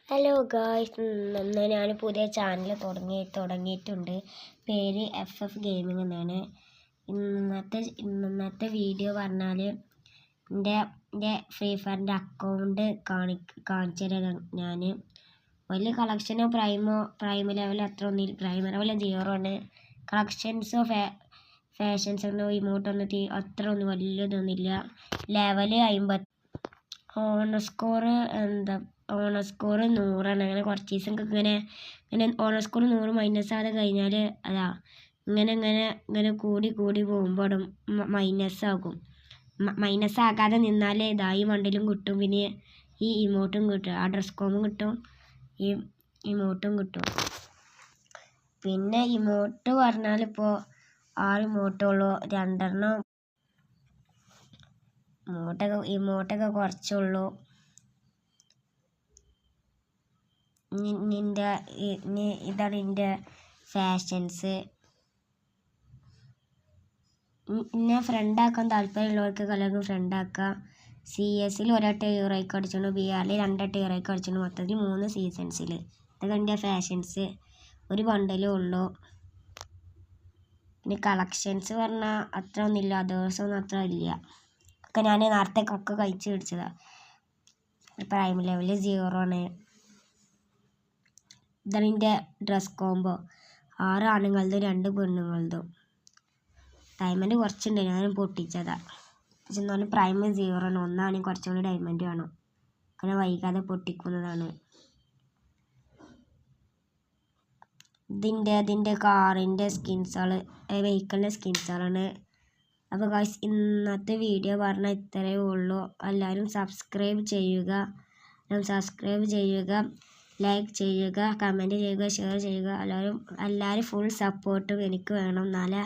Hello guys, ഇന്ന് ഞാൻ പുതിയ ചാനൽ തുടങ്ങിയിട്ടുണ്ട്. പേര് FF ഗെയിമിംഗ് എന്നാണ്. ഇന്നത്തെ വീഡിയോ പറഞ്ഞാൽ എൻ്റെ ഫ്രീ ഫയറിൻ്റെ അക്കൗണ്ട് കാണിച്ചു തരാം. ഞാൻ വലിയ കളക്ഷനോ പ്രൈം ലെവൽ അത്ര ഒന്നും, പ്രൈം ലെവൽ 0 ആണ്. കളക്ഷൻസോ ഫാഷൻസോ ഇമോട്ടൊന്നും അത്ര ഒന്നും വലിയതൊന്നുമില്ല. ലെവൽ 50. ഓണർ സ്കോർ 100 ആണ്. അങ്ങനെ കുറച്ച് ദിവസം ഇങ്ങനെ ഓണർ സ്കോർ 100 മൈനസ് ആകാതെ കഴിഞ്ഞാൽ അതാ ഇങ്ങനെ കൂടി പോകുമ്പോൾ മൈനസ് ആകും. മൈനസ് ആകാതെ നിന്നാൽ ഈ വണ്ടിലും കിട്ടും. പിന്നെ ഈ ഇമോട്ടും കിട്ടും, ആ ഡ്രസ് കോമും കിട്ടും, ഈ ഇമോട്ടും കിട്ടും. പിന്നെ ഇമോട്ട് പറഞ്ഞാൽ ഇപ്പോൾ 6 ഇമോട്ടുള്ളൂ. 2 എണ്ണം ഇമോട്ടൊക്കെ കുറച്ചുള്ളൂ. ഇതാണ് എൻ്റെ ഫാഷൻസ്. എന്നെ ഫ്രണ്ടാക്കാൻ താല്പര്യമുള്ളവർക്ക് എല്ലാവർക്കും ഫ്രണ്ടാക്കാം. CS ഒരട്ട ഹീറോയ്ക്ക് അടിച്ചു, BR 2 ഹീറോയ്ക്ക് അടിച്ചു, മൊത്തത്തിൽ 3 സീസൺസിൽ. ഇതൊക്കെ എൻ്റെ ഫാഷൻസ്. ഒരു ബണ്ടലും ഉള്ളൂ. പിന്നെ കളക്ഷൻസ് പറഞ്ഞാൽ അത്ര ഒന്നുമില്ല, ദിവസമൊന്നും അത്ര ഇല്ല. ഒക്കെ ഞാൻ നേരത്തേക്കൊക്കെ കഴിച്ച് പിടിച്ചതാണ്. പ്രൈം ലെവൽ 0 ആണ്. ഇതാണ് എൻ്റെ ഡ്രസ് കോംബോ. 6 ആണുങ്ങളതും 2 പെണ്ണുങ്ങളതും. ഡയമണ്ട് കുറച്ചുണ്ട്, ഞാനും പൊട്ടിച്ചതാണ്. പക്ഷെ എന്നാലും പ്രൈം 0 ആണ്. 1 ആണെങ്കിൽ കുറച്ചുകൂടി ഡയമണ്ട് വേണം. അങ്ങനെ വൈകാതെ പൊട്ടിക്കുന്നതാണ്. ഇതിൻ്റെ കാറിൻ്റെ സ്കിൻസുകൾ, വെഹിക്കിളിൻ്റെ സ്കിൻസുകളാണ്. അപ്പോൾ ഗായ്സ്, ഇന്നത്തെ വീഡിയോ പറഞ്ഞാൽ ഇത്രയേ ഉള്ളൂ. എല്ലാവരും സബ്സ്ക്രൈബ് ചെയ്യുക, ലൈക്ക് ചെയ്യുക, കമൻറ്റ് ചെയ്യുക, ഷെയർ ചെയ്യുക. എല്ലാവരും ഫുൾ സപ്പോർട്ടും എനിക്ക് വേണം, എന്നാലേ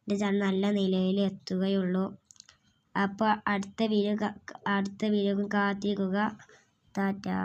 എൻ്റെ ചാനൽ നല്ല നിലയിൽ എത്തുകയുള്ളൂ. അപ്പോൾ അടുത്ത വീഡിയോ കാത്തിരിക്കുക. ടാറ്റാ.